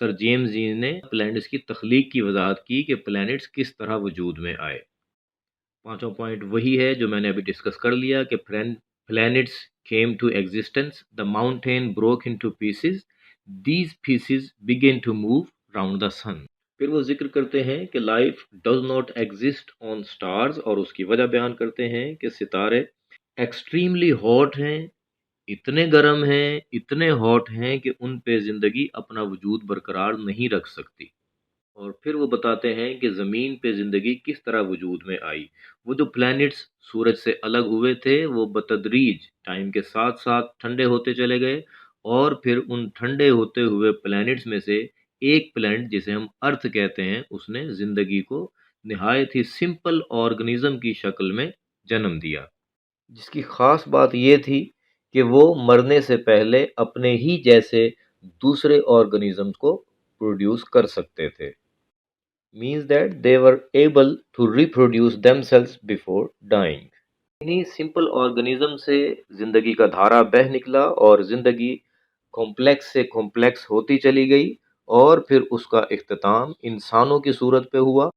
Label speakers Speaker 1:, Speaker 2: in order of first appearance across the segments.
Speaker 1: سر James جی نے plants کی تخلیق کی وضاحت کی کہ پلانٹس کس طرح وجود میں آئے۔ پانچواں پوائنٹ وہی ہے جو میں نے ابھی ڈسکس کر لیا کہ planets came to existence, the mountain broke into pieces, these pieces began to move round the sun۔ پھر وہ ذکر کرتے ہیں کہ life does not exist on stars, اور اس کی وجہ بیان کرتے ہیں کہ ستارے ایکسٹریملی ہاٹ ہیں، اتنے گرم ہیں، اتنے ہاٹ ہیں کہ ان پہ زندگی اپنا وجود برقرار نہیں رکھ سکتی۔ اور پھر وہ بتاتے ہیں کہ زمین پہ زندگی کس طرح وجود میں آئی۔ وہ جو پلانٹس سورج سے الگ ہوئے تھے وہ بتدریج ٹائم کے ساتھ ساتھ ٹھنڈے ہوتے چلے گئے، اور پھر ان ٹھنڈے ہوتے ہوئے پلانٹس میں سے ایک پلانٹ جسے ہم ارتھ کہتے ہیں، اس نے زندگی کو نہایت ہی سمپل آرگنزم کی شکل میں جنم دیا، جس کی خاص بات یہ تھی کہ وہ مرنے سے پہلے اپنے ہی جیسے دوسرے آرگنزم کو پروڈیوس کر سکتے تھے۔ means that they were able to reproduce themselves before dying۔ انہی سمپل آرگنزم سے زندگی کا دھارا بہہ نکلا، اور زندگی کمپلیکس سے کمپلیکس ہوتی چلی گئی، اور پھر اس کا اختتام انسانوں کی صورت پہ ہوا،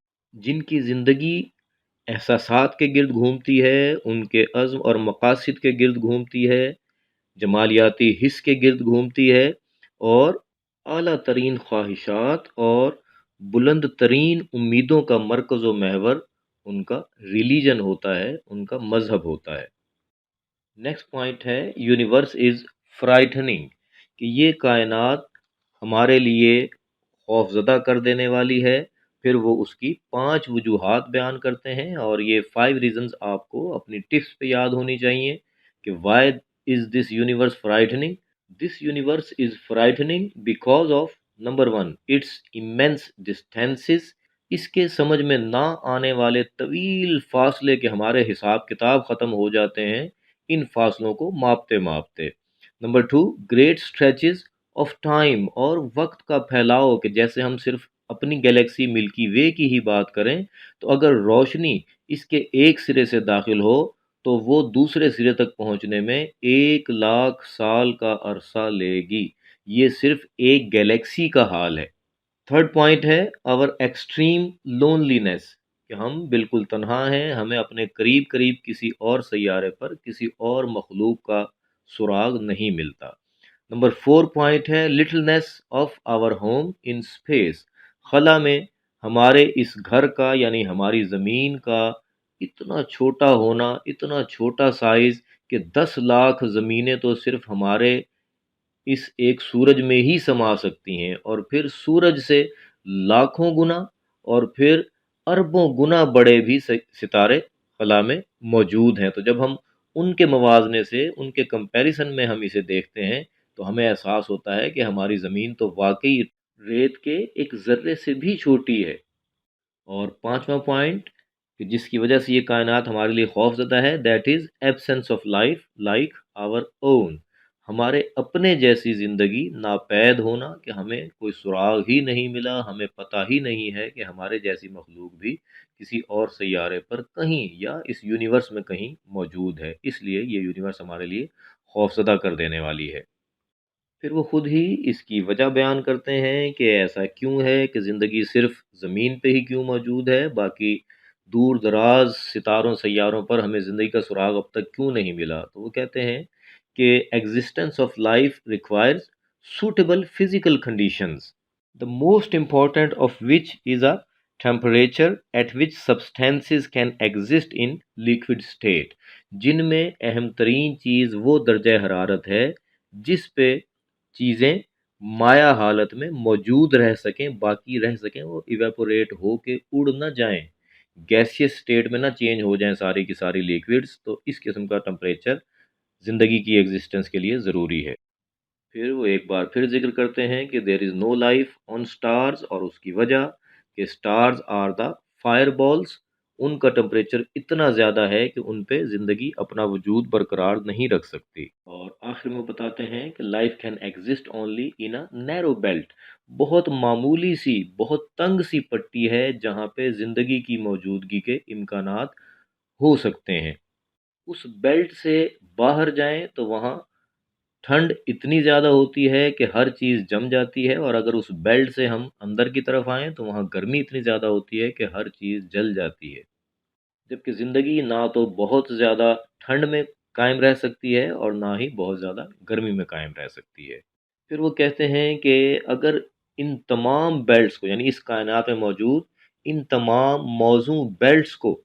Speaker 1: جن کی زندگی احساسات کے گرد گھومتی ہے، ان کے عزم اور مقاصد کے گرد گھومتی ہے، جمالیاتی حس کے گرد گھومتی ہے، اور اعلیٰ ترین خواہشات اور بلند ترین امیدوں کا مرکز و محور ان کا ریلیجن ہوتا ہے، ان کا مذہب ہوتا ہے۔ نیکسٹ پوائنٹ ہے یونیورس از فرائٹننگ، کہ یہ کائنات ہمارے لیے خوفزدہ کر دینے والی ہے۔ پھر وہ اس کی 5 وجوہات بیان کرتے ہیں، اور یہ 5 ریزنز آپ کو اپنی ٹپس پہ یاد ہونی چاہیے کہ why is this universe frightening. This universe is frightening because of number 1 it's immense distances، اس کے سمجھ میں نہ آنے والے طویل فاصلے کے ہمارے حساب کتاب ختم ہو جاتے ہیں ان فاصلوں کو ماپتے ماپتے۔ Number 2 great stretches of time, اور وقت کا پھیلاؤ، کہ جیسے ہم صرف اپنی گیلیکسی ملکی وے کی ہی بات کریں تو اگر روشنی اس کے ایک سرے سے داخل ہو تو وہ دوسرے سرے تک پہنچنے میں 1,00,000 سال کا عرصہ لے گی۔ یہ صرف ایک گیلیکسی کا حال ہے۔ تھرڈ پوائنٹ ہے آور ایکسٹریم لونلینس، کہ ہم بالکل تنہا ہیں، ہمیں اپنے قریب قریب کسی اور سیارے پر کسی اور مخلوق کا سراغ نہیں ملتا۔ نمبر 4 پوائنٹ ہے littleness of our home in space, خلا میں ہمارے اس گھر کا یعنی ہماری زمین کا اتنا چھوٹا ہونا، اتنا چھوٹا سائز کہ 10,00,000 زمینیں تو صرف ہمارے اس ایک سورج میں ہی سما سکتی ہیں، اور پھر سورج سے لاکھوں گنا اور پھر اربوں گنا بڑے بھی ستارے خلا میں موجود ہیں۔ تو جب ہم ان کے موازنے سے، ان کے کمپیریزن میں ہم اسے دیکھتے ہیں تو ہمیں احساس ہوتا ہے کہ ہماری زمین تو واقعی ریت کے ایک ذرے سے بھی چھوٹی ہے۔ اور 5واں پوائنٹ کہ جس کی وجہ سے یہ کائنات ہمارے لیے خوف زدہ ہے، that is absence of life like our own, ہمارے اپنے جیسی زندگی ناپید ہونا، کہ ہمیں کوئی سراغ ہی نہیں ملا، ہمیں پتہ ہی نہیں ہے کہ ہمارے جیسی مخلوق بھی کسی اور سیارے پر کہیں یا اس یونیورس میں کہیں موجود ہے، اس لیے یہ یونیورس ہمارے لیے خوفزدہ کر دینے والی ہے۔ پھر وہ خود ہی اس کی وجہ بیان کرتے ہیں کہ ایسا کیوں ہے کہ زندگی صرف زمین پہ ہی کیوں موجود ہے، باقی دور دراز ستاروں سیاروں پر ہمیں زندگی کا سراغ اب تک کیوں نہیں ملا۔ تو وہ کہتے ہیں کہ existence of life requires suitable physical conditions, the most important of which is a temperature at which substances can exist in liquid state، جن میں اہم ترین چیز وہ درجہ حرارت ہے جس پہ چیزیں مائع حالت میں موجود رہ سکیں، باقی رہ سکیں، وہ ایویپوریٹ ہو کے اڑ نہ جائیں، گیسیس سٹیٹ میں نہ چینج ہو جائیں ساری کی ساری لیکوڈز۔ تو اس قسم کا ٹمپریچر زندگی کی ایگزسٹنس کے لیے ضروری ہے۔ پھر وہ ایک بار پھر ذکر کرتے ہیں کہ دیر is no life on stars, اور اس کی وجہ کہ stars are the fire balls, ان کا ٹمپریچر اتنا زیادہ ہے کہ ان پہ زندگی اپنا وجود برقرار نہیں رکھ سکتی۔ اور آخر میں بتاتے ہیں کہ life can exist only in a narrow belt, بہت معمولی سی، بہت تنگ سی پٹی ہے جہاں پہ زندگی کی موجودگی کے امکانات ہو سکتے ہیں۔ اس بیلٹ سے باہر جائیں تو وہاں ٹھنڈ اتنی زیادہ ہوتی ہے کہ ہر چیز جم جاتی ہے، اور اگر اس بیلٹ سے ہم اندر کی طرف آئیں تو وہاں گرمی اتنی زیادہ ہوتی ہے کہ ہر چیز جل جاتی ہے۔ جبکہ زندگی نہ تو بہت زیادہ ٹھنڈ میں قائم رہ سکتی ہے اور نہ ہی بہت زیادہ گرمی میں قائم رہ سکتی ہے۔ پھر وہ کہتے ہیں کہ اگر ان تمام بیلٹس کو، یعنی اس کائنات میں موجود ان تمام موزوں بیلٹس کو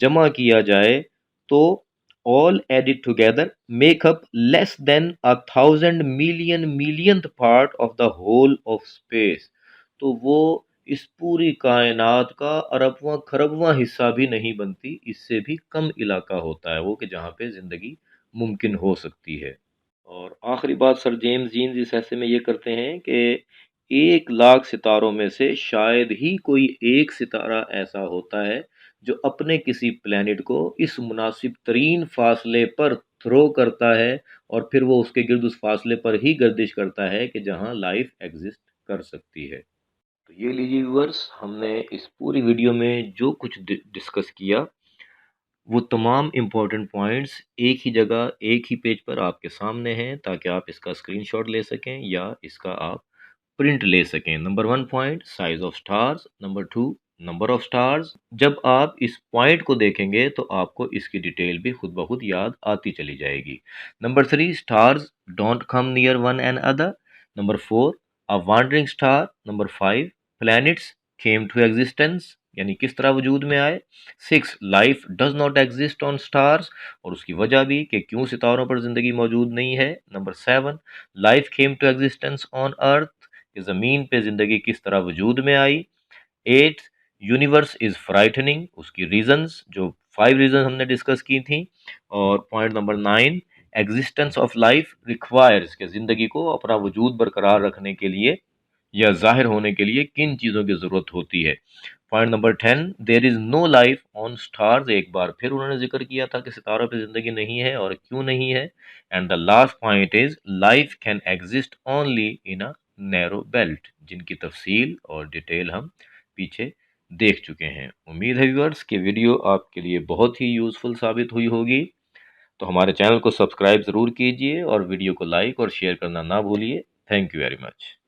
Speaker 1: جمع کیا جائے تو all added together make up less than 1,000 millionth part of the whole of space۔ تو وہ اس پوری کائنات کا اربواں کھربواں حصہ بھی نہیں بنتی، اس سے بھی کم علاقہ ہوتا ہے وہ کہ جہاں پہ زندگی ممکن ہو سکتی ہے۔ اور آخری بات سر جیمز جینز اس ایسے میں یہ کرتے ہیں کہ 1,00,000 ستاروں میں سے شاید ہی کوئی ایک ستارہ ایسا ہوتا ہے جو اپنے کسی پلانٹ کو اس مناسب ترین فاصلے پر تھرو کرتا ہے اور پھر وہ اس کے گرد اس فاصلے پر ہی گردش کرتا ہے کہ جہاں لائف ایگزسٹ کر سکتی ہے۔ تو یہ لیجیے ویورز، ہم نے اس پوری ویڈیو میں جو کچھ ڈسکس کیا وہ تمام امپورٹنٹ پوائنٹس ایک ہی جگہ ایک ہی پیج پر آپ کے سامنے ہیں، تاکہ آپ اس کا اسکرین شاٹ لے سکیں یا اس کا آپ پرنٹ لے سکیں۔ Number 1 point size of stars, number 2 number of stars. جب آپ اس پوائنٹ کو دیکھیں گے تو آپ کو اس کی ڈیٹیل بھی خود بخود یاد آتی چلی جائے گی۔ Number 3 stars don't come near one and other. Number 4 a wandering star۔ Number 5 planets came to existence، یعنی کس طرح وجود میں آئے۔ 6 life does not exist on stars, اور اس کی وجہ بھی کہ کیوں ستاروں پر زندگی موجود نہیں ہے۔ Number 7 life came to existence on earth, کہ زمین پہ زندگی کس طرح وجود میں آئی۔ 8 یونیورس از فرائٹننگ، اس کی ریزنز جو 5 ریزنز ہم نے ڈسکس کی تھیں۔ اور point number 9 existence of life requires, کہ زندگی کو اپنا وجود برقرار رکھنے کے لیے یا ظاہر ہونے کے لیے کن چیزوں کی ضرورت ہوتی ہے۔ Point number 10 there is no life on stars, ایک بار پھر انہوں نے ذکر کیا تھا کہ ستاروں پہ زندگی نہیں ہے اور کیوں نہیں ہے۔ And the last point is life can exist only in a narrow belt, جن کی تفصیل اور ڈیٹیل ہم پیچھے دیکھ چکے ہیں۔ امید ہے ویورز کہ ویڈیو آپ کے لیے بہت ہی یوزفل ثابت ہوئی ہوگی، تو ہمارے چینل کو سبسکرائب ضرور کیجئے اور ویڈیو کو لائک اور شیئر کرنا نہ بھولیے۔ Thank you very much.